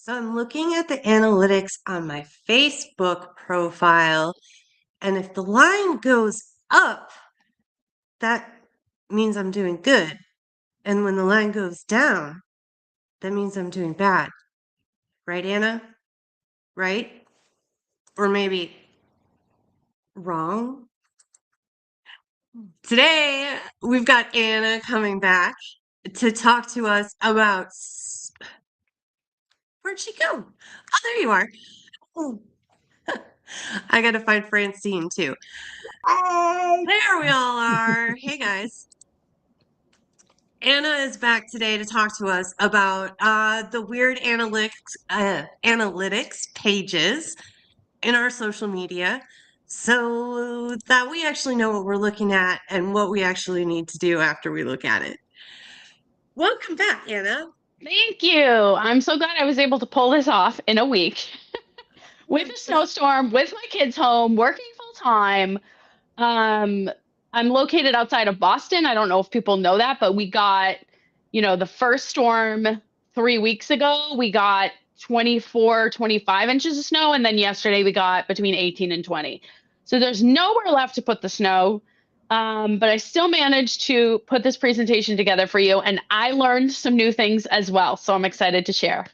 So I'm looking at the analytics on my Facebook profile, and if the line goes up, that means I'm doing good. And when the line goes down, that means I'm doing bad. Right, Anna? Right? Or maybe wrong? Today, we've got Anna coming back to talk to us about. Where'd she go? Oh, there you are. Oh, I gotta find Francine too. Hi. There we all are. Hey guys. Anna is back today to talk to us about the weird analytics pages in our social media so that we actually know what we're looking at and what we actually need to do after we look at it. Welcome back, Anna. Thank you. I'm so glad I was able to pull this off in a week with a snowstorm, with my kids home, working full time. Um, I'm located outside of Boston. I don't know if people know that, but we got, the first storm 3 weeks ago. We got 24, 25 inches of snow. And then yesterday we got between 18 and 20. So there's nowhere left to put the snow. But I still managed to put this presentation together for you. And I learned some new things as well. So I'm excited to share.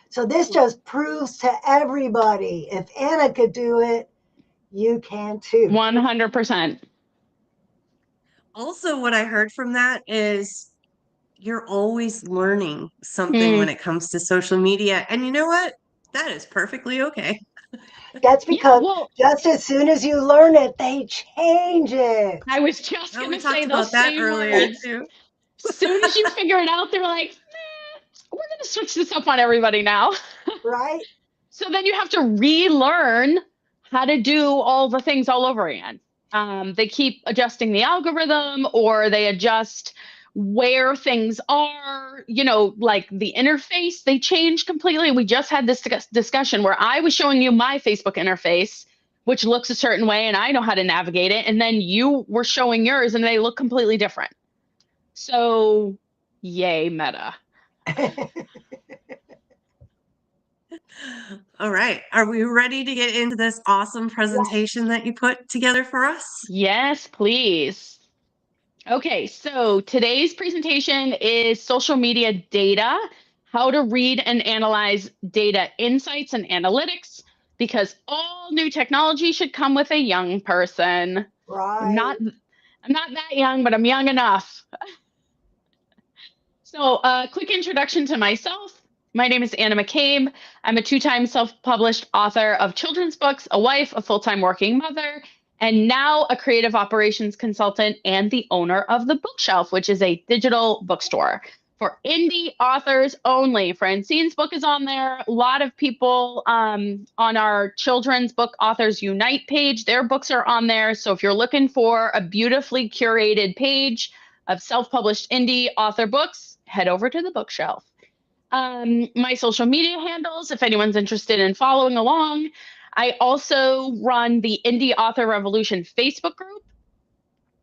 So this just proves to everybody, if Anna could do it, you can too. 100%. Also, what I heard from that is you're always learning something when Mm. it comes to social media. And you know what? That is perfectly okay. That's Yeah, because well, just as soon as you learn it, they change it. I was just Oh, going we to say talked those about that same earlier words. too. Soon as you figure it out, they're like, we're going to switch this up on everybody now. Right? So then you have to relearn how to do all the things all over again. They keep adjusting the algorithm or they adjust where things are, like the interface, they change completely. We just had this discussion where I was showing you my Facebook interface, which looks a certain way and I know how to navigate it. And then you were showing yours and they look completely different. So, yay, Meta. All right. Are we ready to get into this awesome presentation that you put together for us? Yes, please. Okay, so today's presentation is social media data, how to read and analyze data insights and analytics, because all new technology should come with a young person. I'm Right. not I'm not that young, but I'm young enough. So, a quick introduction to myself. My name is Anna McCabe. I'm a two-time self-published author of children's books, a wife, a full-time working mother, and now a creative operations consultant and the owner of The Bookshelf, which is a digital bookstore for indie authors only. Francine's book is on there. A lot of people on our Children's Book Authors Unite page, their books are on there. So if you're looking for a beautifully curated page of self-published indie author books, head over to The Bookshelf. My social media handles, if anyone's interested in following along. I also run the Indie Author Revolution Facebook group,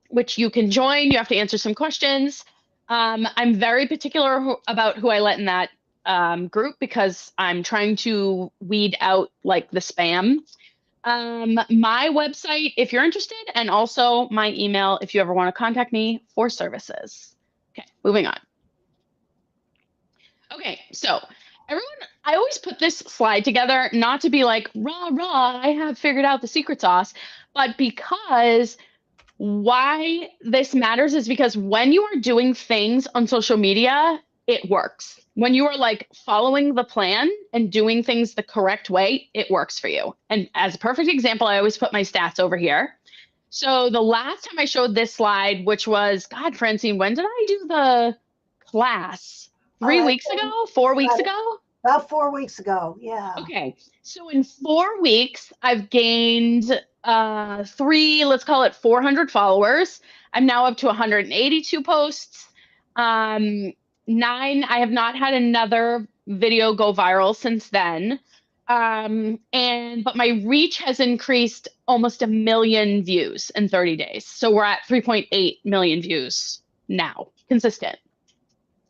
which you can join. You have to answer some questions. I'm very particular about who I let in that group because I'm trying to weed out like the spam. My website, if you're interested, and also my email if you ever want to contact me for services. Okay, moving on. Okay, so everyone, I always put this slide together not to be like, rah, rah, I have figured out the secret sauce, but because why this matters is because when you are doing things on social media, it works. When you are like following the plan and doing things the correct way, it works for you. And as a perfect example, I always put my stats over here. So the last time I showed this slide, which was, God, Francine, when did I do the class? Three Uh, weeks ago? 4 weeks about, ago? about 4 weeks ago. Yeah. Okay. So in 4 weeks, I've gained let's call it 400 followers. I'm now up to 182 posts. Um, I have not had another video go viral since then. But my reach has increased almost 1 million views in 30 days. So we're at 3.8 million views now, consistent.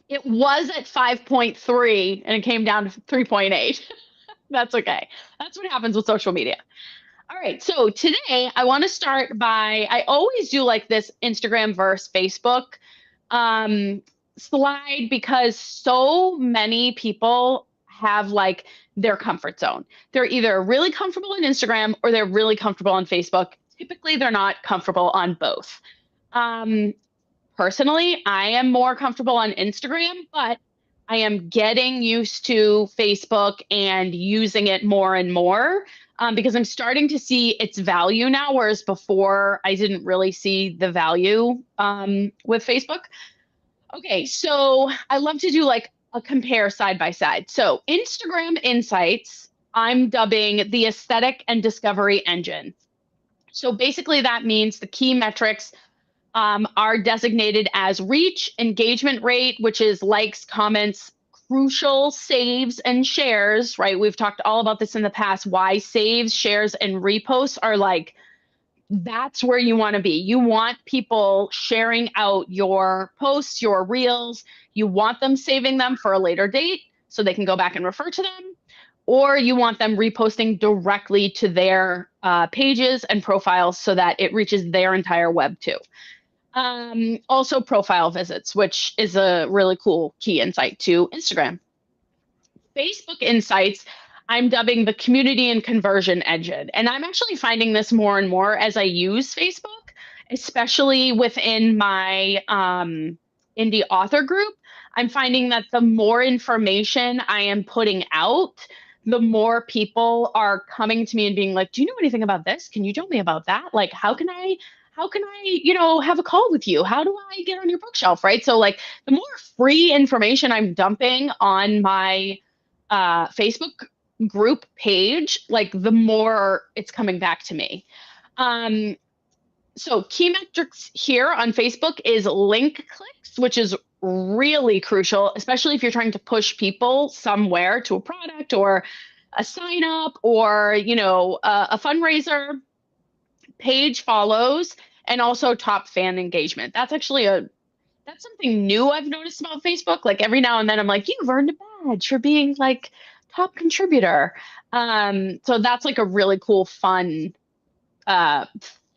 It was at 5.3 and it came down to 3.8. That's okay. That's what happens with social media. All right. So today I want to start by, I always do like this Instagram versus Facebook um, slide because so many people have like their comfort zone. They're either really comfortable on Instagram or they're really comfortable on Facebook. Typically, they're not comfortable on both. Um, Personally, I am more comfortable on Instagram, but I am getting used to Facebook and using it more and more because I'm starting to see its value now, whereas before I didn't really see the value with Facebook. Okay, so I love to do like a compare side by side. So Instagram Insights, I'm dubbing the aesthetic and discovery engine. So basically, that means the key metrics are designated as reach, engagement rate, which is likes, comments, crucial saves and shares, right? We've talked all about this in the past, why saves, shares, and reposts are like, that's where you want to be. You want people sharing out your posts, your reels. You want them saving them for a later date so they can go back and refer to them. Or you want them reposting directly to their pages and profiles so that it reaches their entire web too. Also profile visits, which is a really cool key insight to Instagram. Facebook Insights, I'm dubbing the community and conversion engine. And I'm actually finding this more and more as I use Facebook, especially within my indie author group. I'm finding that the more information I am putting out, the more people are coming to me and being like, do you know anything about this? Can you tell me about that? Like, how can I have a call with you? How do I get on your bookshelf? Right. So like the more free information I'm dumping on my Facebook group page, like the more it's coming back to me. So key metrics here on Facebook is link clicks, which is really crucial, especially if you're trying to push people somewhere to a product or a sign up or, a fundraiser. Page follows and also top fan engagement. That's something new I've noticed about Facebook. Like every now and then I'm like, you've earned a badge for being like top contributor. So that's like a really cool, fun uh,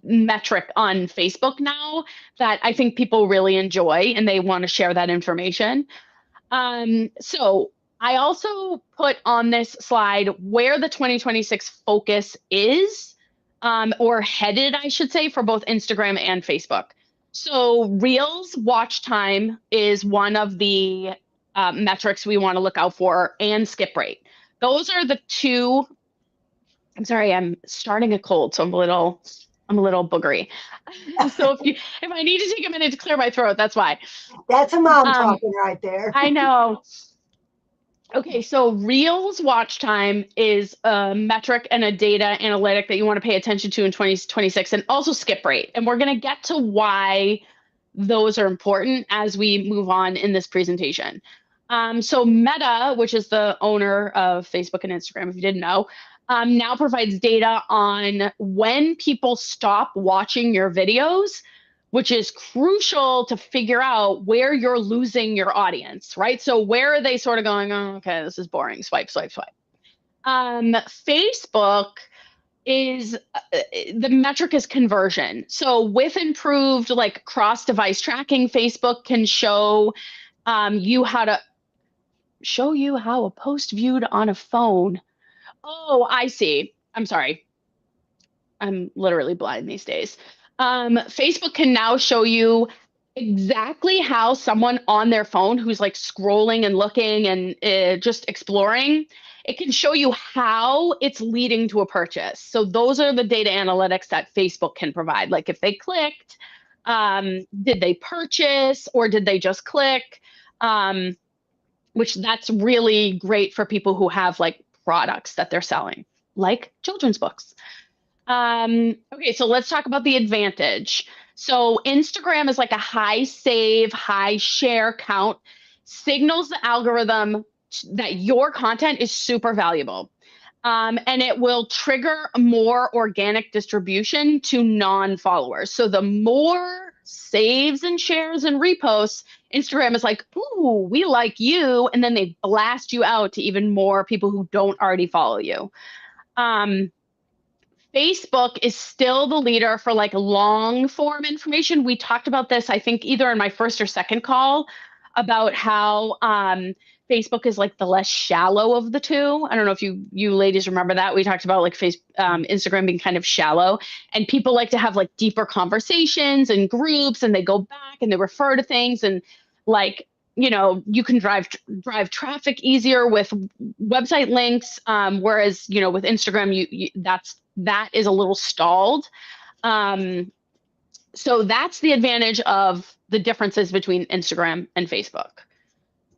metric on Facebook now that I think people really enjoy and they want to share that information. So I also put on this slide where the 2026 focus is, or headed, I should say, for both Instagram and Facebook. So Reels watch time is one of the metrics we want to look out for, and skip rate. Those are the two. I'm sorry, I'm starting a cold, so I'm a little boogery. So if I need to take a minute to clear my throat, that's why. That's a mom talking right there. I know. Okay, so Reels watch time is a metric and a data analytic that you want to pay attention to in 2026, and also skip rate. And we're going to get to why those are important as we move on in this presentation. So Meta, which is the owner of Facebook and Instagram, if you didn't know, now provides data on when people stop watching your videos, which is crucial to figure out where you're losing your audience, right? So where are they sort of going, oh, okay, this is boring, swipe, swipe, swipe. Facebook is, the metric is conversion. So with improved like cross-device tracking, Facebook can show you how a post viewed on a phone. Oh, I see. I'm sorry. I'm literally blind these days. Facebook can now show you exactly how someone on their phone who's like scrolling and looking and just exploring, it can show you how it's leading to a purchase. So those are the data analytics that Facebook can provide. Like if they clicked, did they purchase or did they just click? Which that's really great for people who have like products that they're selling, like children's books. Okay, so let's talk about the advantage. So Instagram is like a high save, high share count, signals the algorithm that your content is super valuable. And it will trigger more organic distribution to non-followers. So the more saves and shares and reposts, Instagram is like, ooh, we like you. And then they blast you out to even more people who don't already follow you. Facebook is still the leader for like long form information. We talked about this, I think, either in my first or second call about how Facebook is like the less shallow of the two. I don't know if you ladies remember that. We talked about like Instagram being kind of shallow, and people like to have like deeper conversations and groups, and they go back and they refer to things, and like, you know, you can drive traffic easier with website links, whereas, you know, with Instagram, that is a little stalled. So that's the advantage of the differences between Instagram and Facebook.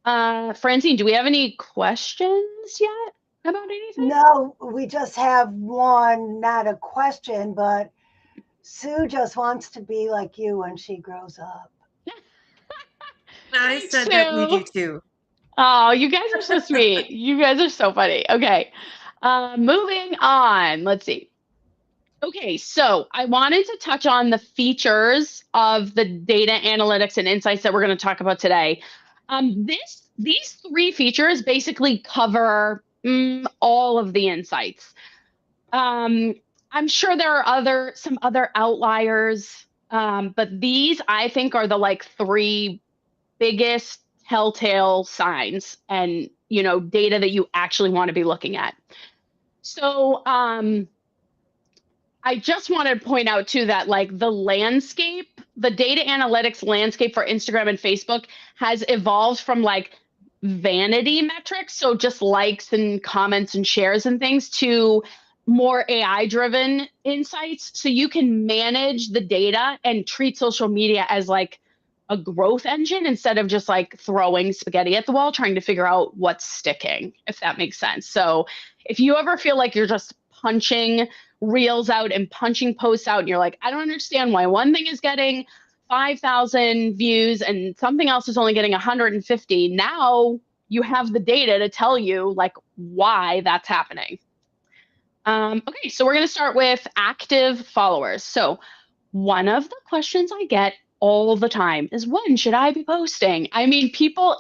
Francine, do we have any questions yet about anything? No, we just have one, not a question, but Sue just wants to be like you when she grows up. I said that we do too. Oh, you guys are so sweet. You guys are so funny. Okay. Moving on. Let's see. Okay, so I wanted to touch on the features of the data analytics and insights that we're going to talk about today. These three features basically cover all of the insights. I'm sure there are some other outliers, but these I think are the like three biggest telltale signs and, you know, data that you actually want to be looking at. So I just want to point out too that like the landscape, the data analytics landscape for Instagram and Facebook has evolved from like vanity metrics, so just likes and comments and shares and things, to more AI driven insights. So you can manage the data and treat social media as like a growth engine instead of just like throwing spaghetti at the wall trying to figure out what's sticking, if that makes sense. So if you ever feel like you're just punching reels out and punching posts out and you're like, I don't understand why one thing is getting 5,000 views and something else is only getting 150, now you have the data to tell you like why that's happening. Okay, so we're going to start with active followers. So one of the questions I get all the time is, when should I be posting? I mean,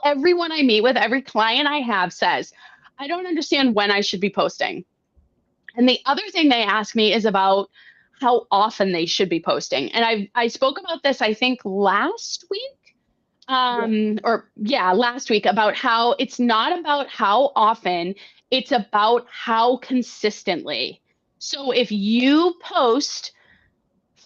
everyone I meet with, every client I have says, I don't understand when I should be posting. And the other thing they ask me is about how often they should be posting. And I spoke about this, I think, last week, last week, about how it's not about how often, it's about how consistently. So if you post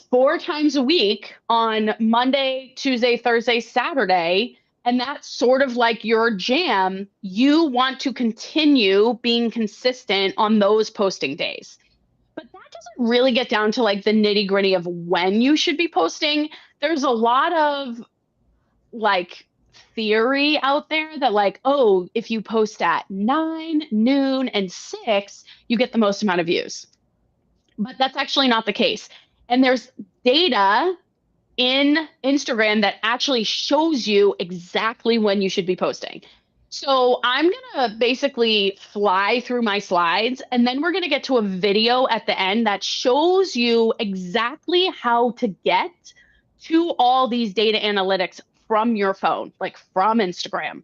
4 times a week on Monday, Tuesday, Thursday, Saturday, and that's sort of like your jam, you want to continue being consistent on those posting days. But that doesn't really get down to like the nitty gritty of when you should be posting. There's a lot of like theory out there that like, oh, if you post at 9, noon, and 6, you get the most amount of views. But that's actually not the case. And there's data in Instagram that actually shows you exactly when you should be posting. So I'm going to basically fly through my slides, and then we're going to get to a video at the end that shows you exactly how to get to all these data analytics from your phone, like from Instagram.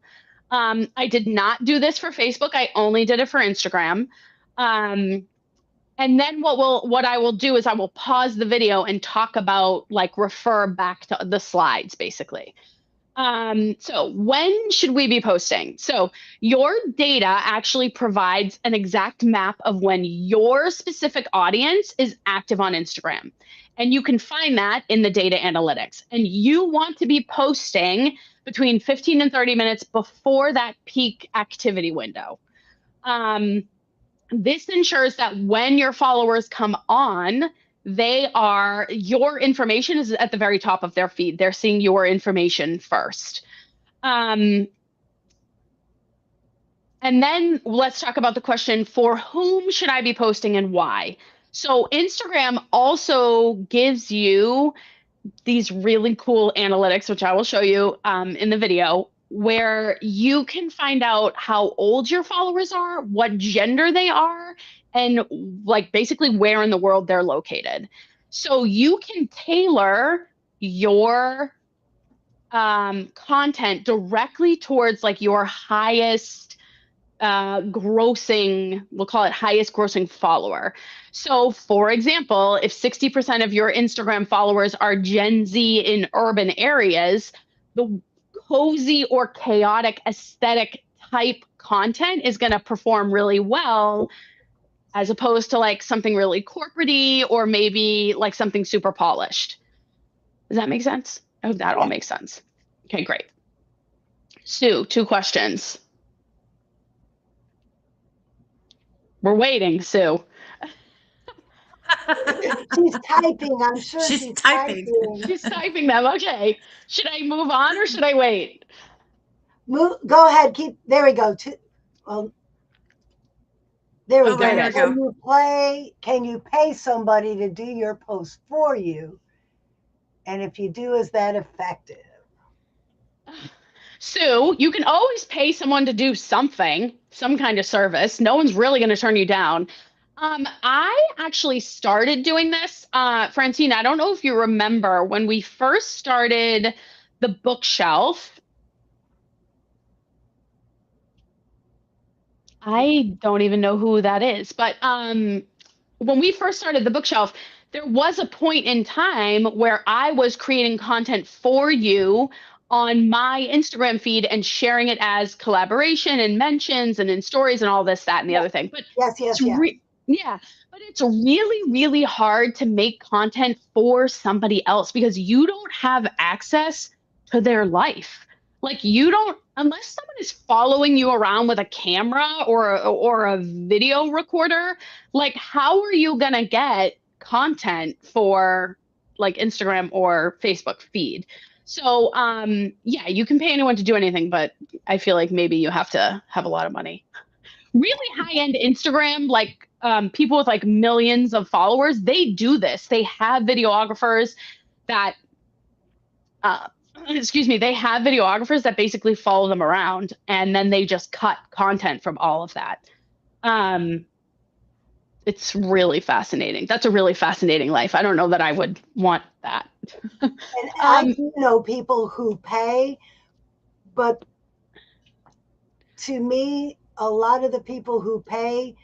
I did not do this for Facebook. I only did it for Instagram. And then what I will do is I will pause the video and talk about, like, refer back to the slides, basically. So when should we be posting? So your data actually provides an exact map of when your specific audience is active on Instagram. And you can find that in the data analytics. And you want to be posting between 15 and 30 minutes before that peak activity window. This ensures that when your followers come on, your information is at the very top of their feed. They're seeing your information first. And then let's talk about the question, for whom should I be posting and why? So Instagram also gives you these really cool analytics, which I will show you in the video, where you can find out how old your followers are, what gender they are, and like basically where in the world they're located. So you can tailor your content directly towards like your highest grossing, we'll call it highest grossing follower. So, for example, if 60% of your Instagram followers are Gen Z in urban areas, the cozy or chaotic aesthetic type content is going to perform really well as opposed to like something really corporate-y or maybe like something super polished. Does that make sense? I hope that all makes sense. Okay, great. Sue, 2 questions. We're waiting, Sue. She's typing. I'm sure She's she's typing. typing. She's typing them. Okay. Should I move on or should I wait? Go ahead. There we go. Well, there we Oh, go. there it is. Can you pay somebody to do your post for you? And if you do, is that effective? Sue, you can always pay someone to do something, some kind of service. No one's really going to turn you down. I actually started doing this. Francine, I don't know if you remember when we first started the bookshelf. I don't even know who that is, but when we first started the bookshelf, there was a point in time where I was creating content for you on my Instagram feed and sharing it as collaboration and mentions and in stories and all this, that, and the other thing. But Yes. yeah, but it's really, really hard to make content for somebody else because you don't have access to their life. Like you don't, unless someone is following you around with a camera or a video recorder, like how are you gonna get content for like Instagram or Facebook feed? So yeah, you can pay anyone to do anything, but I feel like maybe you have to have a lot of money. Really high-end Instagram, like people with like millions of followers, they do this. They have videographers that they have videographers that basically follow them around and then they just cut content from all of that. It's really fascinating. That's a really fascinating life. I don't know that I would want that. And I do know people who pay, but to me, a lot of the people who pay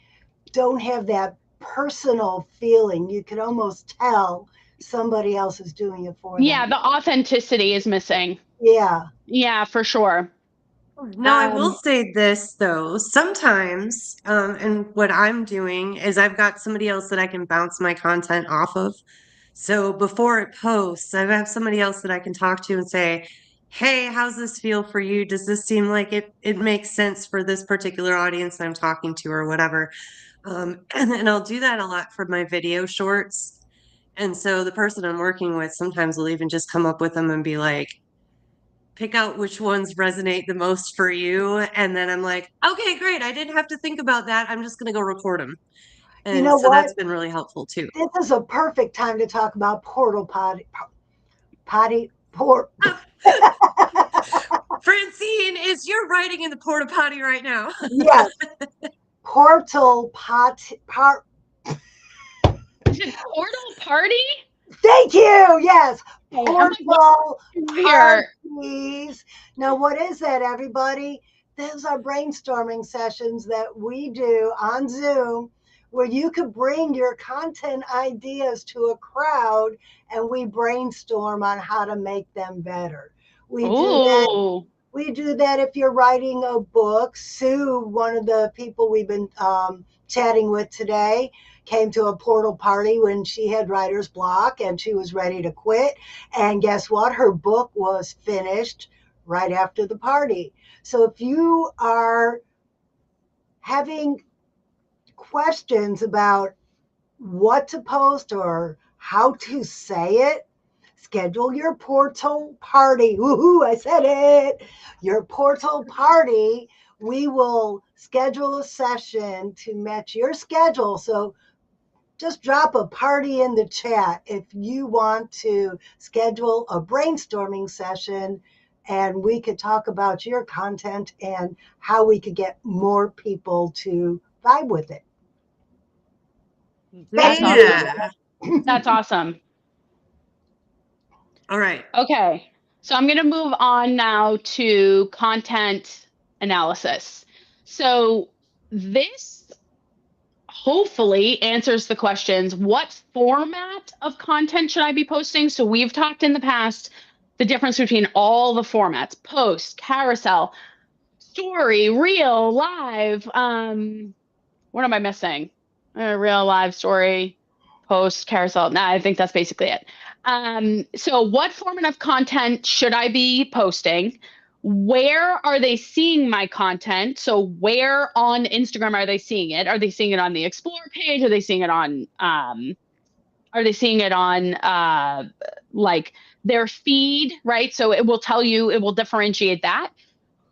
don't have that personal feeling. You can almost tell somebody else is doing it for them. Yeah, the authenticity is missing. Yeah, for sure. Now, I will say this though, sometimes, and what I'm doing is I've got somebody else that I can bounce my content off of. So before it posts, I have somebody else that I can talk to and say, hey, how's this feel for you? Does this seem like it makes sense for this particular audience I'm talking to or whatever? And I'll do that a lot for my video shorts. And so the person I'm working with sometimes will even just come up with them and be like, pick out which ones resonate the most for you. And then I'm like, okay, great. I didn't have to think about that. I'm just going to go record them. And you know so what? that's been really helpful too. This is a perfect time to talk about portal potty. Francine, you're writing in the porta potty right now. Yes. Portal potty. Is it portal party? Thank you. Yes. Portal here. parties. Now, what is that, everybody? Those are brainstorming sessions that we do on Zoom where you could bring your content ideas to a crowd and we brainstorm on how to make them better. We do that if you're writing a book. Sue, one of the people we've been chatting with today, came to a portal party when she had writer's block and she was ready to quit. And guess what? Her book was finished right after the party. So if you are having questions about what to post or how to say it, schedule your portal party. Woohoo, I said it. Your portal party. We will schedule a session to match your schedule. So just drop a party in the chat if you want to schedule a brainstorming session and we could talk about your content and how we could get more people to vibe with it. That's awesome. That's awesome. All right. Okay, so I'm going to move on now to content analysis. So this hopefully answers the questions, what format of content should I be posting? So we've talked in the past the difference between all the formats: post, carousel, story, reel, live. What am I missing? Real, live, story, post, carousel. Nah, I think that's basically it. So what format of content should I be posting? Where are they seeing my content? So where on Instagram are they seeing it? Are they seeing it on the explore page? Are they seeing it on like their feed, right? So it will tell you, it will differentiate that.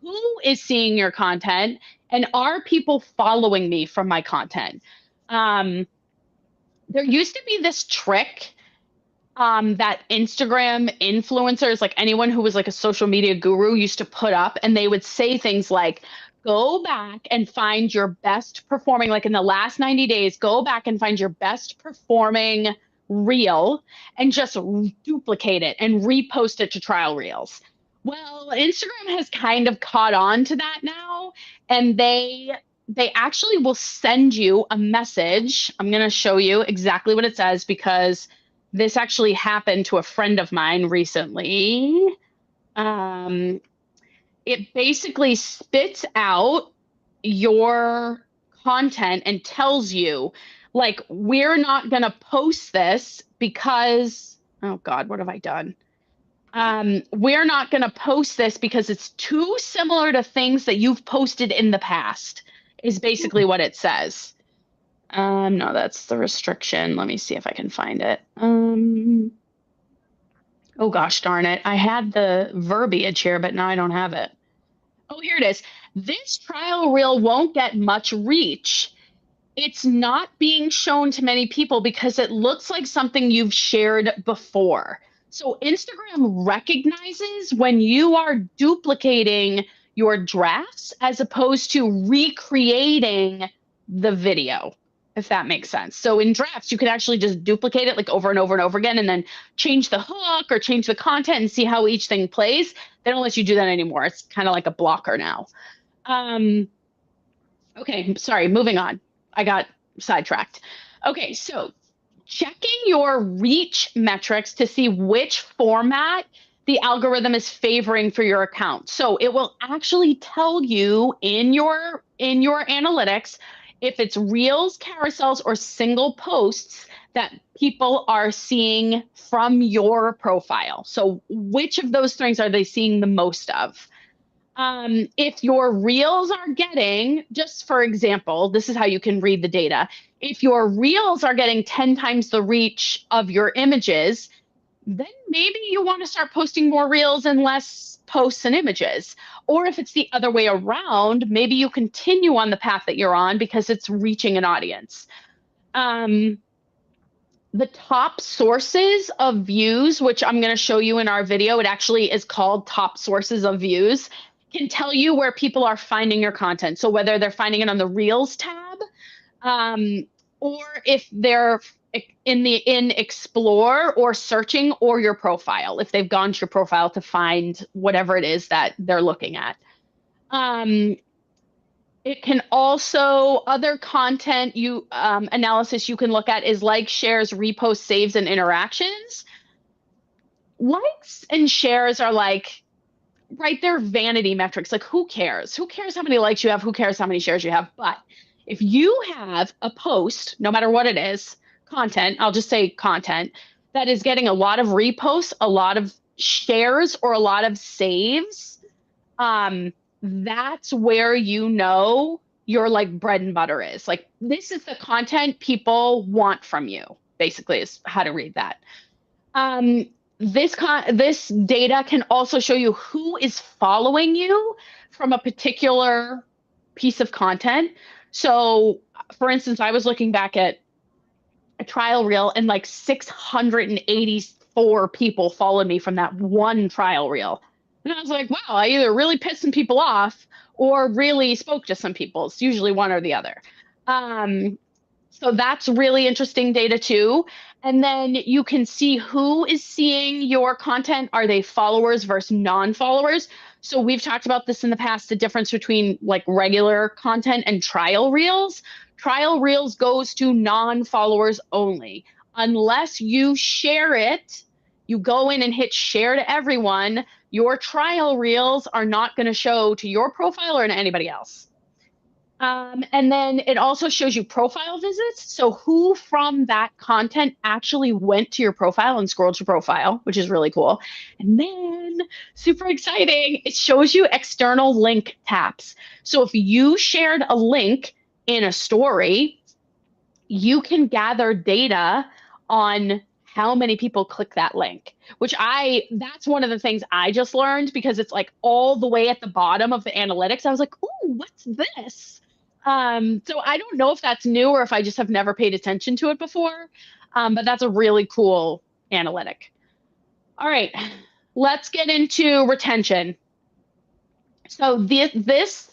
Who is seeing your content, and are people following me from my content? There used to be this trick that Instagram influencers, like anyone who was like a social media guru, used to put up, and they would say things like, go back and find your best performing, like in the last 90 days, go back and find your best performing reel and just duplicate it and repost it to trial reels. Well, Instagram has kind of caught on to that now, and they actually will send you a message. I'm going to show you exactly what it says because this actually happened to a friend of mine recently. It basically spits out your content and tells you, like, we're not going to post this because, oh God, what have I done? We're not going to post this because it's too similar to things that you've posted in the past, is basically what it says. No, that's the restriction. Let me see if I can find it. Oh gosh darn it. I had the verbiage here, but now I don't have it. Oh, here it is. This trial reel won't get much reach. It's not being shown to many people because it looks like something you've shared before. So Instagram recognizes when you are duplicating your drafts as opposed to recreating the video, if that makes sense. So in drafts, you could actually just duplicate it like over and over and over again and then change the hook or change the content and see how each thing plays. They don't let you do that anymore. It's kind of like a blocker now. Okay, sorry, moving on. I got sidetracked. Okay, so checking your reach metrics to see which format the algorithm is favoring for your account. So it will actually tell you in your analytics if it's reels, carousels, or single posts that people are seeing from your profile. So which of those things are they seeing the most of? If your reels are getting, just for example, this is how you can read the data. If your reels are getting 10 times the reach of your images, then maybe you want to start posting more reels and less posts and images. Or if it's the other way around, maybe you continue on the path that you're on because it's reaching an audience. The top sources of views, which I'm going to show you in our video, it actually is called top sources of views, can tell you where people are finding your content. So whether they're finding it on the Reels tab, or if they're in Explore or searching, or your profile, if they've gone to your profile to find whatever it is that they're looking at. It can also, other content analysis you can look at is like, shares, reposts, saves, and interactions. Likes and shares are like, right, they're vanity metrics. Like, who cares? Who cares how many likes you have? Who cares how many shares you have? But if you have a post, no matter what it is, content, I'll just say content, that is getting a lot of reposts, a lot of shares, or a lot of saves, that's where you know your like bread and butter is. Like, this is the content people want from you, basically, is how to read that. This data can also show you who is following you from a particular piece of content. So for instance, I was looking back at a trial reel and like 684 people followed me from that one trial reel. And I was like, wow, I either really pissed some people off or really spoke to some people. It's usually one or the other. So that's really interesting data too. And then you can see who is seeing your content. Are they followers versus non-followers? So we've talked about this in the past, the difference between like regular content and trial reels. Trial reels goes to non-followers only. Unless you share it, you go in and hit share to everyone, your trial reels are not going to show to your profile or to anybody else. And then it also shows you profile visits. So who from that content actually went to your profile and scrolled your profile, which is really cool. And then super exciting, it shows you external link taps. So if you shared a link in a story, you can gather data on how many people click that link, that's one of the things I just learned because it's like all the way at the bottom of the analytics. I was like, "Ooh, what's this?" So I don't know if that's new or if I just have never paid attention to it before. But that's a really cool analytic. All right, let's get into retention. So this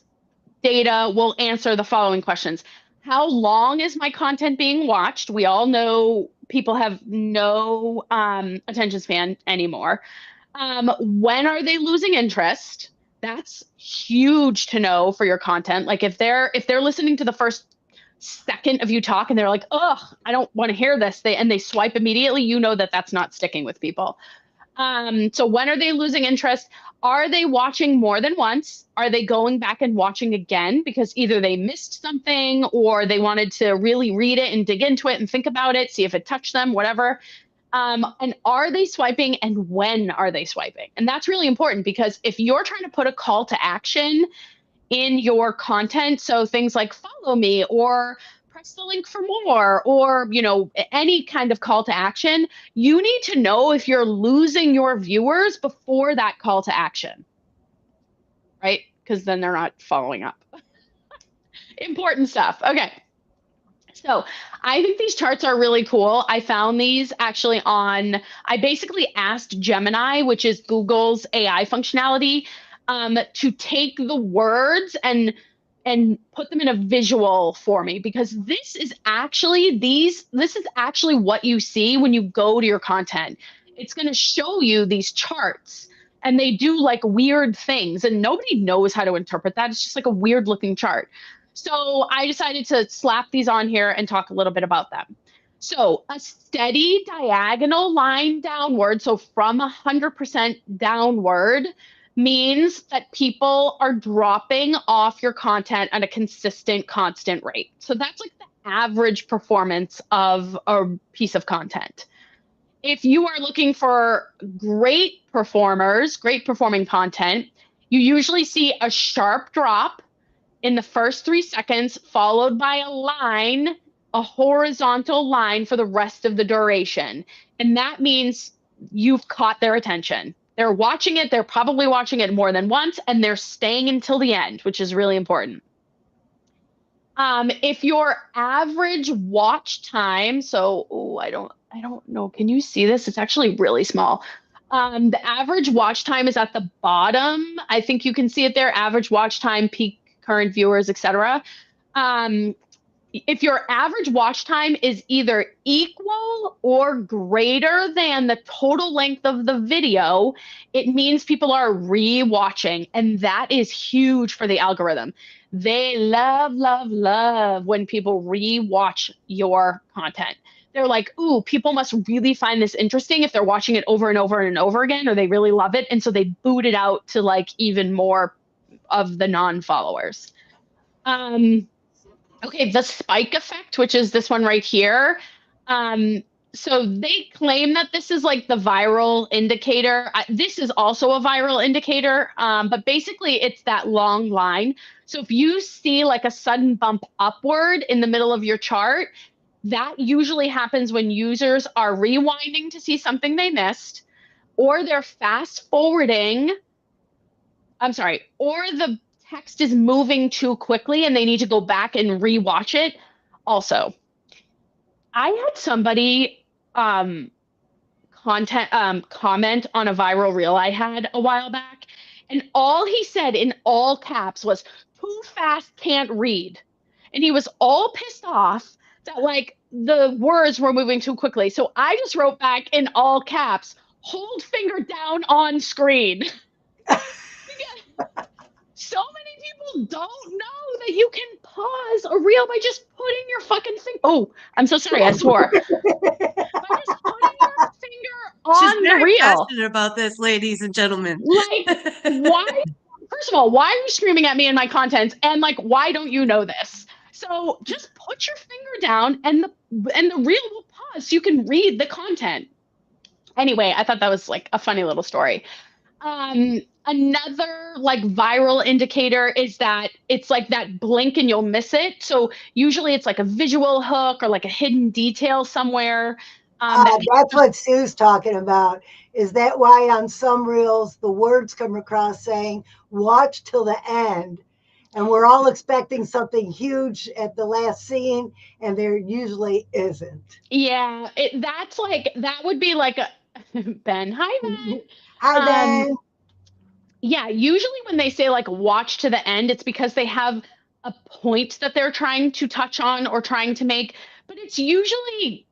data will answer the following questions. How long is my content being watched? We all know people have no attention span anymore. When are they losing interest? That's huge to know for your content. Like if they're listening to the first second of you talk and they're like, "Ugh, I don't want to hear this," and they swipe immediately, you know that that's not sticking with people. So when are they losing interest? Are they watching more than once? Are they going back and watching again because either they missed something or they wanted to really read it and dig into it and think about it, see if it touched them, whatever. And are they swiping and when are they swiping? And that's really important because if you're trying to put a call to action in your content, so things like follow me or press the link for more or any kind of call to action, you need to know if you're losing your viewers before that call to action, right? Because then they're not following up. Important stuff. Okay. So I think these charts are really cool. I found these actually I basically asked Gemini, which is Google's AI functionality, to take the words and put them in a visual for me because this is actually what you see when you go to your content. It's going to show you these charts and they do like weird things and nobody knows how to interpret that. It's just like a weird looking chart. So I decided to slap these on here and talk a little bit about them. So a steady diagonal line downward, so from 100% downward, means that people are dropping off your content at a consistent, constant rate. So that's like the average performance of a piece of content. If you are looking for great performers, great performing content, you usually see a sharp drop in the first 3 seconds, followed by a line, a horizontal line for the rest of the duration. And that means you've caught their attention. They're watching it. They're probably watching it more than once, and they're staying until the end, which is really important. If your average watch time, I don't know. Can you see this? It's actually really small. The average watch time is at the bottom. I think you can see it there. Average watch time, peak current viewers, etc. If your average watch time is either equal or greater than the total length of the video, it means people are re-watching, and that is huge for the algorithm. They love, love, love when people re-watch your content. They're like, "Ooh, people must really find this interesting if they're watching it over and over and over again, or they really love it." And so they boot it out to like even more of the non-followers. Okay, the spike effect, which is this one right here. So they claim that this is like the viral indicator. This is also a viral indicator, but basically it's that long line. So if you see like a sudden bump upward in the middle of your chart, that usually happens when users are rewinding to see something they missed, or they're fast forwarding. I'm sorry, or the text is moving too quickly and they need to go back and rewatch it. Also, I had somebody comment on a viral reel I had a while back, and all he said in all caps was "too fast, can't read," and he was all pissed off that like the words were moving too quickly. So I just wrote back in all caps, hold finger down on screen. So many people don't know that you can pause a reel by just putting your fucking finger. Oh, I'm so sorry, I swore. By just putting your finger She's on the very reel. passionate about this, ladies and gentlemen. Like, why? First of all, why are you screaming at me in my content? And like, why don't you know this? So just put your finger down, and the reel will pause so you can read the content. Anyway, I thought that was like a funny little story. Another like viral indicator is that it's like that blink and you'll miss it. So usually it's like a visual hook or like a hidden detail somewhere. That's what Sue's talking about. Is that why on some reels the words come across saying "watch till the end," and we're all expecting something huge at the last scene, and there usually isn't. Yeah, that's like that would be like a Ben. Hi Ben. Hi, Um, Ben. yeah, usually when they say like watch to the end, it's because they have a point that they're trying to touch on or trying to make, but it's usually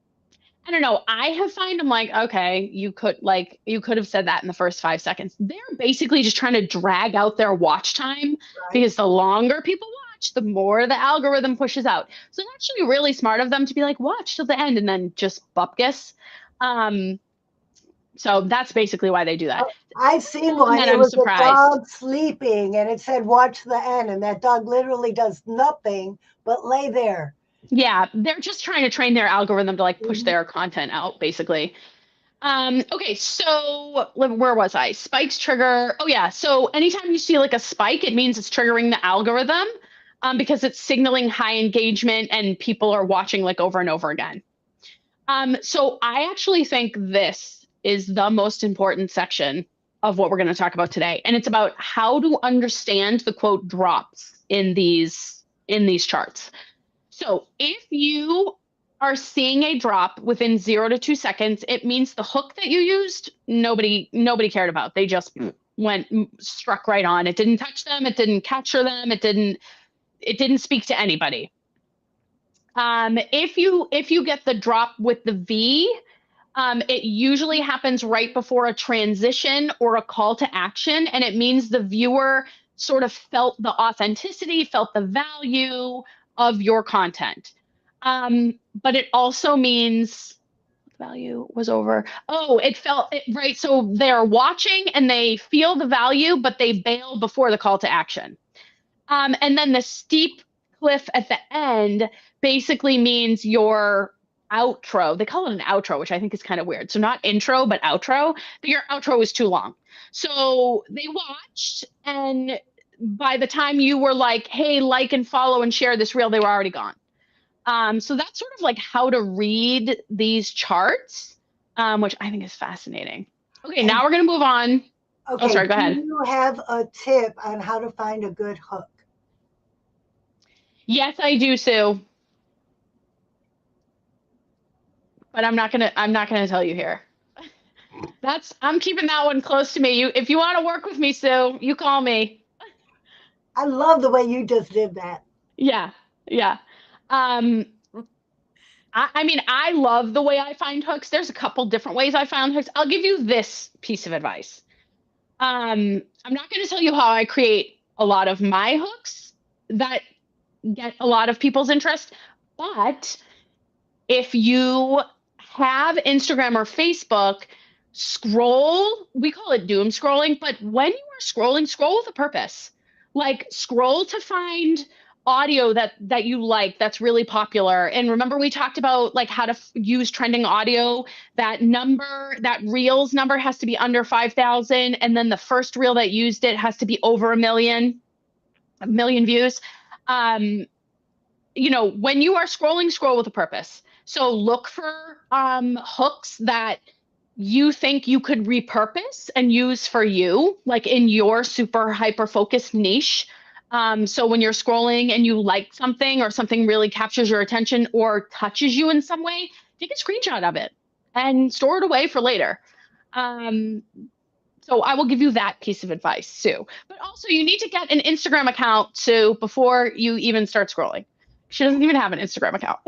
I don't know. I have find I'm like, okay, you could have said that in the first 5 seconds. They're basically just trying to drag out their watch time Right. because the longer people watch, the more the algorithm pushes out. So it's actually really smart of them to be like, watch till the end and then just bupkis. Um, so that's basically why they do that. I've seen And one. then It I'm was a surprised. dog sleeping, and it said "watch the end," and that dog literally does nothing but lay there. Yeah, they're just trying to train their algorithm to like push Mhm. their content out, basically. Okay, so where was I? Spikes trigger. Oh yeah, so anytime you see like a spike, it means it's triggering the algorithm, because it's signaling high engagement and people are watching like over and over again. So I actually think this is the most important section of what we're going to talk about today, and it's about how to understand the quote drops in these charts. So if you are seeing a drop within 0 to 2 seconds, it means the hook that you used, nobody cared about. They just went struck right on. It didn't touch them, it didn't capture them, it didn't speak to anybody. If you get the drop with the V, it usually happens right before a transition or a call to action, and it means the viewer sort of felt the authenticity, felt the value of your content. But it also means value was over. Oh, it felt it, right. So they're watching and they feel the value, but they bail before the call to action. And then the steep cliff at the end basically means your outro. They call it an outro, which I think is kind of weird. So not intro, but outro. But your outro was too long. So they watched, and by the time you were like, hey, like and follow and share this reel, they were already gone. So that's sort of like how to read these charts, which I think is fascinating. Okay, And now we're going to move on. Oh, okay, sorry, go do ahead. you have a tip on how to find a good hook? Yes, I do, Sue. But I'm not gonna tell you here. I'm keeping that one close to me. If you want to work with me, Sue, you call me. I love the way you just did that. Yeah, yeah. Um, I mean, I love the way I find hooks. There's a couple different ways I found hooks. I'll give you this piece of advice. I'm not going to tell you how I create a lot of my hooks that get a lot of people's interest, but if you have Instagram or Facebook, scroll, we call it doom scrolling, but when you are scrolling, scroll with a purpose. Like scroll to find audio that you like that's really popular. And remember we talked about like how to use trending audio. That reels number has to be under 5,000, and then the first reel that used it has to be over a million views. Um, when you are scrolling, scroll with a purpose. So look for hooks that you think you could repurpose and use for you, like in your super hyper focused niche. So when you're scrolling and you like something or something really captures your attention or touches you in some way, take a screenshot of it and store it away for later. Um, so I will give you that piece of advice, Sue. But also, you need to get an Instagram account, Sue, before you even start scrolling. She doesn't even have an Instagram account.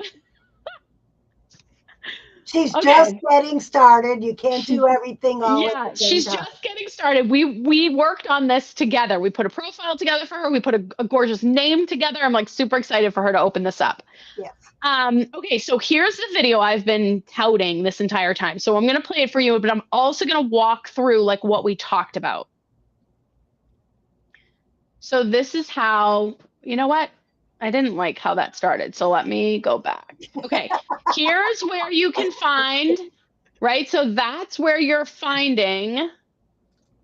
She's just Okay. getting started. You can't do everything all at Yeah, the same she's time. just getting started. We worked on this together. We put a profile together for her. We put a gorgeous name together. I'm like super excited for her to open this up. Yes. Okay, so here's the video I've been touting this entire time. So I'm gonna play it for you, but I'm also gonna walk through like what we talked about. So this is how, you know what? I didn't like how that started. So let me go back. Okay, here's where you can find, right? So that's where you're finding,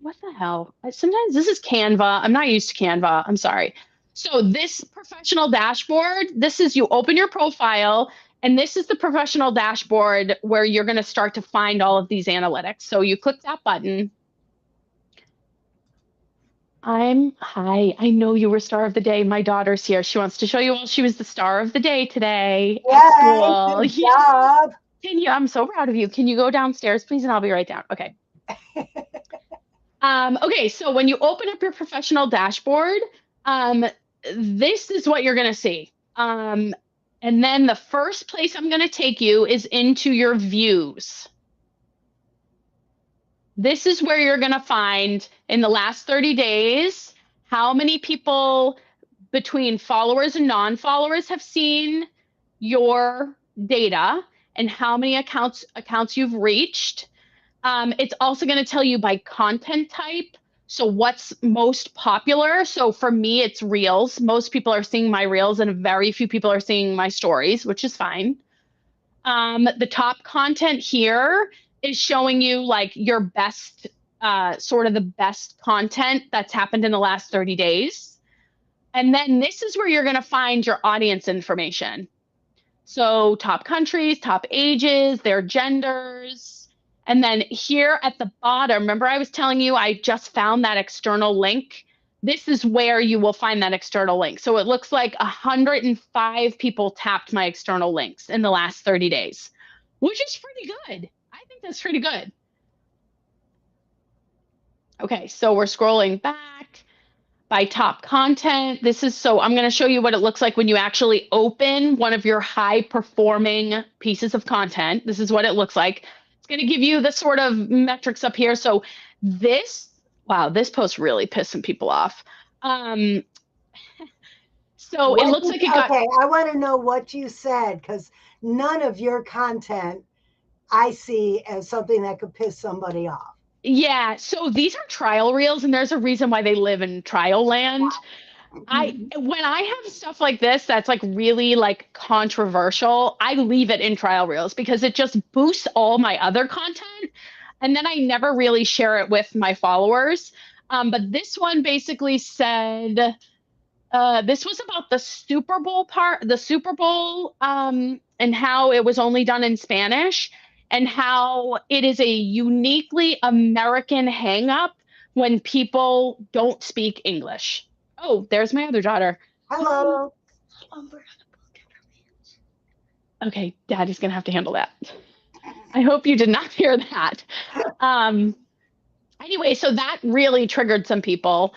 what the hell? Sometimes this is Canva. I'm not used to Canva. I'm sorry. So this professional dashboard, this is you open your profile, and this is the professional dashboard where you're going to start to find all of these analytics. So you click that button. Hi, I know you were star of the day. My daughter's here. She wants to show you all she was the star of the day today at Yay, school. good Yeah. job. I'm so proud of you. Can you go downstairs, please? And I'll be right down. Okay. Okay, so when you open up your professional dashboard, um, this is what you're going to see. And then the first place I'm going to take you is into your views. This is where you're going to find in the last 30 days how many people between followers and non-followers have seen your data and how many accounts you've reached. It's also going to tell you by content type. So what's most popular? So for me, it's reels. Most people are seeing my reels and very few people are seeing my stories, which is fine. The top content here is showing you like your best, sort of the best content that's happened in the last 30 days. And then this is where you're going to find your audience information. So top countries, top ages, their genders. And then here at the bottom, remember I was telling you I just found that external link? This is where you will find that external link. So it looks like 105 people tapped my external links in the last 30 days, which is pretty good. I think that's pretty good. Okay, so we're scrolling back by top content. I'm going to show you what it looks like when you actually open one of your high performing pieces of content. This is what it looks like. It's going to give you the sort of metrics up here. So wow, this post really pissed some people off. So it looks like it got. Okay, I want to know what you said because none of your content I see as something that could piss somebody off. Yeah, so these are trial reels, and there's a reason why they live in trial land. When I have stuff like this that's like really like controversial, I leave it in trial reels because it just boosts all my other content, and then I never really share it with my followers. But this one basically said this was about the Super Bowl the Super Bowl, and how it was only done in Spanish, and how it is a uniquely American hangup when people don't speak English. Oh, there's my other daughter. Hello. Okay, Daddy's gonna have to handle that. I hope you did not hear that. Anyway, so that really triggered some people,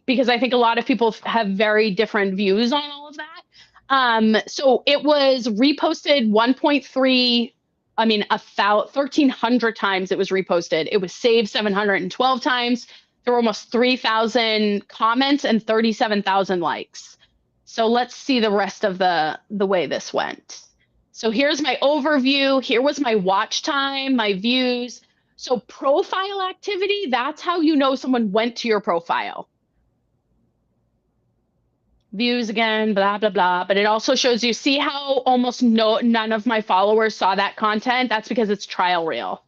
because I think a lot of people have very different views on all of that. So it was reposted 1.3, I mean, 1,300 times it was reposted. It was saved 712 times. There were almost 3,000 comments and 37,000 likes. So let's see the rest of the way this went. So here's my overview. Here was my watch time, my views. So profile activity, that's how you know someone went to your profile. Views again, blah, blah, blah. But it also shows you, see how almost none of my followers saw that content? That's because it's trial reel.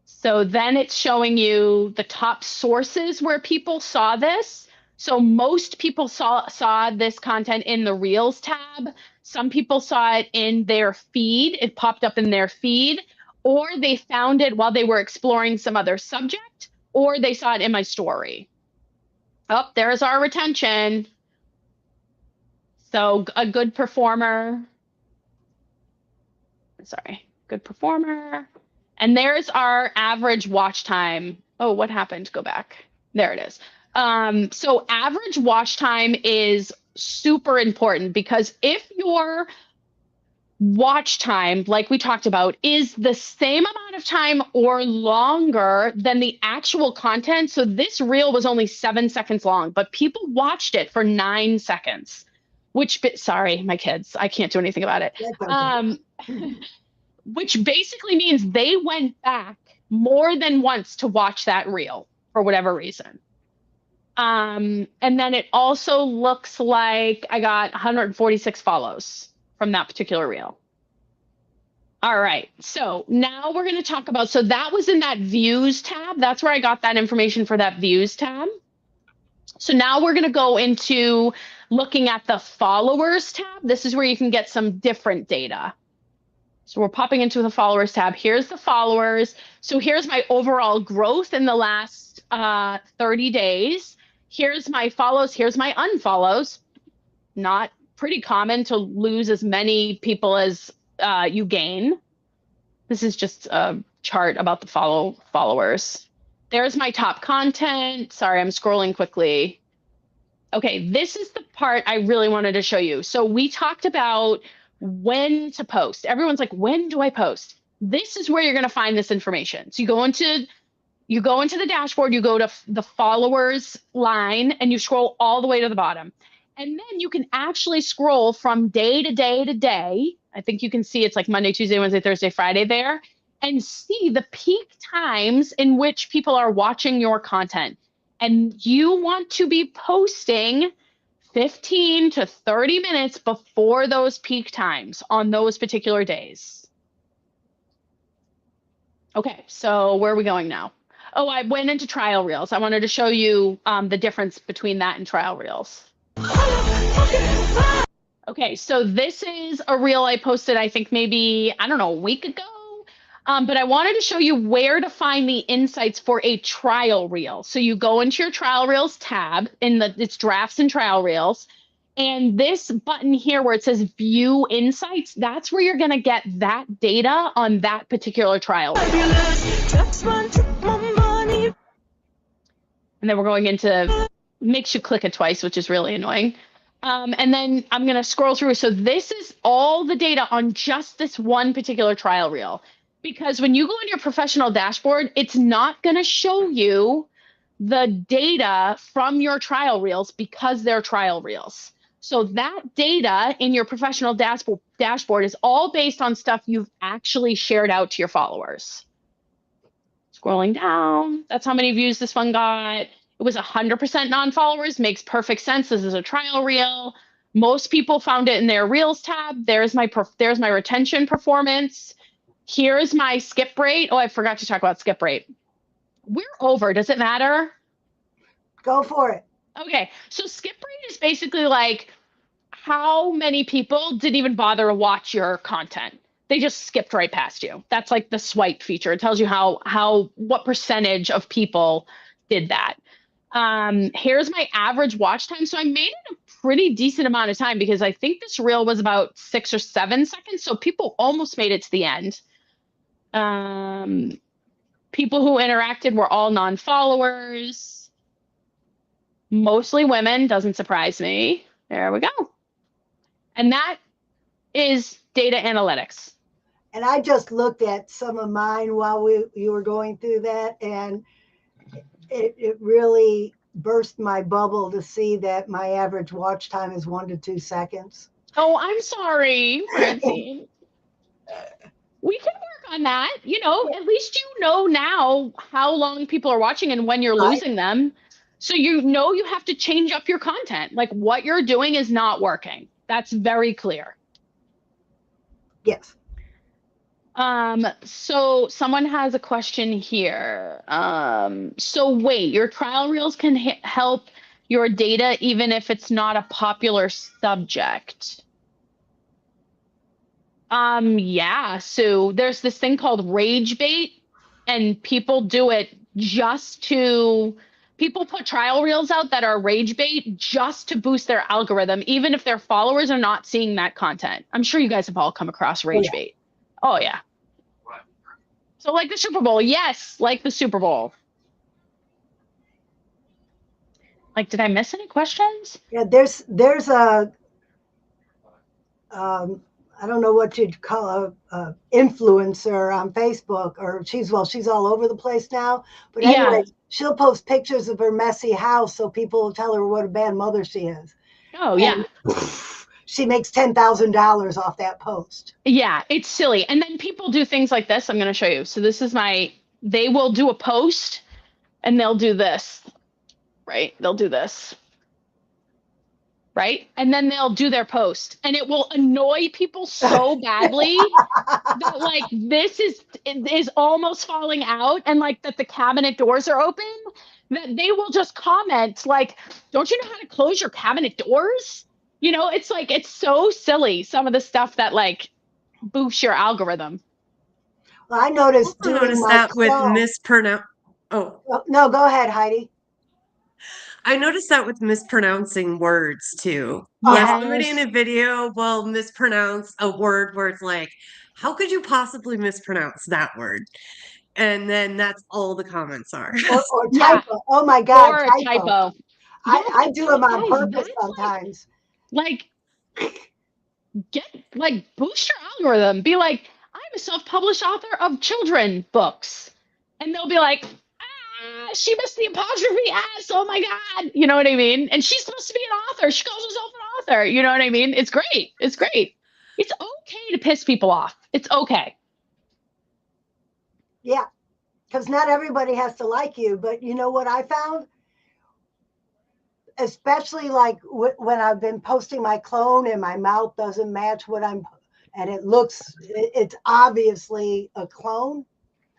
So then it's showing you the top sources where people saw this. So most people saw this content in the Reels tab. Some people saw it in their feed. It popped up in their feed, or they found it while they were exploring some other subject, or they saw it in my story. Oh, there's our retention. So a good performer. Sorry, good performer. And there's our average watch time. Oh, what happened? Go back. There it is. So average watch time is super important because if your watch time, like we talked about, is the same amount of time or longer than the actual content. So this reel was only 7 seconds long, but people watched it for 9 seconds, sorry, my kids, I can't do anything about it. That's okay. Which basically means they went back more than once to watch that reel for whatever reason. And then it also looks like I got 146 follows from that particular reel. All right, so now we're going to talk about, so that was in that views tab. That's where I got that information for that views tab. So now we're going to go into looking at the followers tab. This is where you can get some different data. So we're popping into the followers tab. Here's the followers. So here's my overall growth in the last 30 days. Here's my follows. Here's my unfollows. Not pretty common to lose as many people as you gain. This is just a chart about the followers. There's my top content. Sorry, I'm scrolling quickly. Okay, this is the part I really wanted to show you. So we talked about when to post. Everyone's like, when do I post? This is where you're going to find this information. So you go into the dashboard, you go to the followers line, and you scroll all the way to the bottom. And then you can actually scroll from day to day to day. I think you can see it's like Monday, Tuesday, Wednesday, Thursday, Friday there, and see the peak times in which people are watching your content. And you want to be posting 15 to 30 minutes before those peak times on those particular days. Okay, so where are we going now? Oh, I went into trial reels. I wanted to show you the difference between that and trial reels. Okay, so this is a reel I posted, I think maybe, I don't know, a week ago. But I wanted to show you where to find the insights for a trial reel. So you go into your trial reels tab it's drafts and trial reels. And this button here where it says view insights, that's where you're going to get that data on that particular trial reel. And then we're going into, makes you click it twice, which is really annoying. And then I'm going to scroll through. So this is all the data on just this one particular trial reel. Because when you go in your professional dashboard, it's not going to show you the data from your trial reels because they're trial reels. So that data in your professional dashboard is all based on stuff you've actually shared out to your followers. Scrolling down, that's how many views this one got. It was 100% non-followers, makes perfect sense. This is a trial reel. Most people found it in their reels tab. There's my retention performance. Here's my skip rate. Oh, I forgot to talk about skip rate. We're over. Does it matter? Go for it. Okay. So skip rate is basically like how many people didn't even bother to watch your content. They just skipped right past you. That's like the swipe feature. It tells you what percentage of people did that. Here's my average watch time. So I made it a pretty decent amount of time because I think this reel was about 6 or 7 seconds. So people almost made it to the end. People who interacted were all non-followers, mostly women, doesn't surprise me. There we go. And that is data analytics. And I just looked at some of mine while you were going through that, and it really burst my bubble to see that my average watch time is 1 to 2 seconds. Oh, I'm sorry, Francine. We can work on that. At least you know now how long people are watching and when you're losing them. So you have to change up your content. Like what you're doing is not working. That's very clear. Yes. So someone has a question here. So wait, your trial reels can help your data even if it's not a popular subject. Yeah, so there's this thing called rage bait, and people do it people put trial reels out that are rage bait just to boost their algorithm, even if their followers are not seeing that content. I'm sure you guys have all come across rage bait. Oh, yeah. So like the Super Bowl. Yes, like the Super Bowl. Like, did I miss any questions? Yeah, there's I don't know what you'd call a influencer on Facebook, or she's all over the place now. But Yeah. anyway, she'll post pictures of her messy house so people will tell her what a bad mother she is. Oh, yeah. And she makes $10,000 off that post. Yeah, it's silly. And then people do things like this. I'm going to show you. So this is they will do a post and they'll do this, right? They'll do this, right? And then they'll do their post and it will annoy people so badly that like this is almost falling out and like that the cabinet doors are open that they will just comment like, don't you know how to close your cabinet doors? You know, it's like, it's so silly. Some of the stuff that like boosts your algorithm. Well, I noticed I doing noticed my that with clone. mispronounce. Oh, No, go ahead, Heidi. I noticed that with mispronouncing words too. Yes. Somebody in a video will mispronounce a word where it's like, how could you possibly mispronounce that word? And then that's all the comments are. Or Yeah. typo. Oh my God, Or a typo. I do them on Guys, purpose that's sometimes. Like, get like boost your algorithm. Be like, I'm a self-published author of children books, and they'll be like, she missed the apostrophe s. Oh my god, you know what I mean? And she's supposed to be an author. She calls herself an author. You know what I mean? It's great. It's great. It's okay to piss people off. It's okay. Yeah, because not everybody has to like you. But you know what I found? Especially like when I've been posting my clone and my mouth doesn't match what and it's obviously a clone.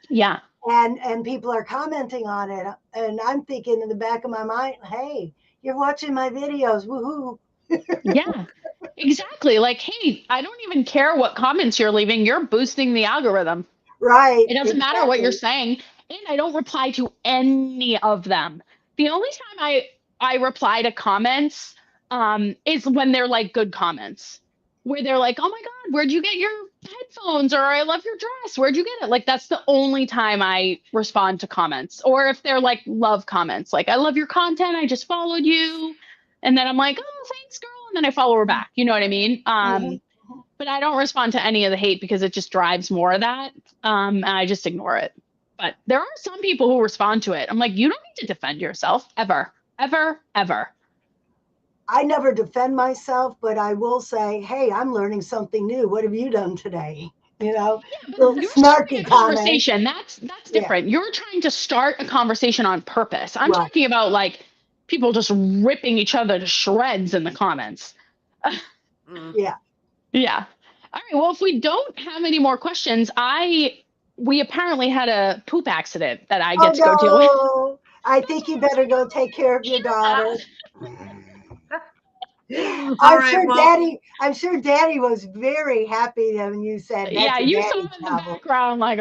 Yeah. And people are commenting on it. And I'm thinking in the back of my mind, hey, you're watching my videos. Woohoo. Yeah. Exactly. Like, hey, I don't even care what comments you're leaving. You're boosting the algorithm. Right. It doesn't matter what you're saying. And I don't reply to any of them. The only time I reply to comments is when they're like good comments, where they're like, oh my God, where'd you get your headphones? Or I love your dress. Where'd you get it? Like, that's the only time I respond to comments. Or if they're like love comments, like, I love your content. I just followed you. And then I'm like, oh, thanks, girl. And then I follow her back. You know what I mean? But I don't respond to any of the hate because it just drives more of that. And I just ignore it. But there are some people who respond to it. I'm like, you don't need to defend yourself ever, ever, ever. I never defend myself, but I will say, hey, I'm learning something new. What have you done today? You know, Yeah, but little you're starting snarky a comment. conversation. That's different. You're trying to start a conversation on purpose. I'm Right. talking about like people just ripping each other to shreds in the comments. Yeah. Yeah. All right. Well, if we don't have any more questions, we apparently had a poop accident that I get to go deal with. I think you better go take care of your daughter. All right, well, I'm sure Daddy was very happy when you said that's Yeah, you saw Daddy him in the travel. background, like,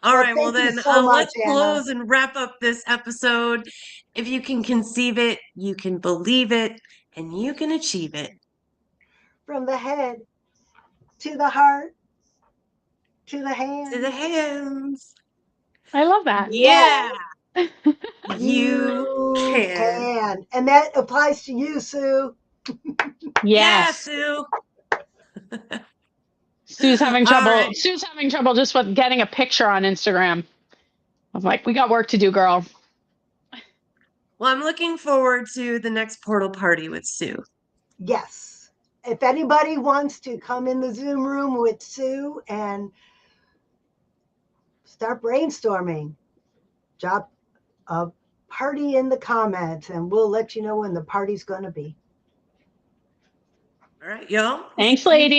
All right, well Thank you then, so much, let's Anna. close and wrap up this episode. If you can conceive it, you can believe it, and you can achieve it. From the head to the heart to the hands. To the hands. I love that. Yeah. You can. can. And that applies to you, Sue. Yes. Yeah, Sue. Sue's having trouble. Right. Sue's having trouble just with getting a picture on Instagram. I'm like, we got work to do, girl. Well, I'm looking forward to the next portal party with Sue. Yes. If anybody wants to come in the Zoom room with Sue and start brainstorming, drop a party in the comments and we'll let you know when the party's going to be. All right, y'all. Thanks, lady.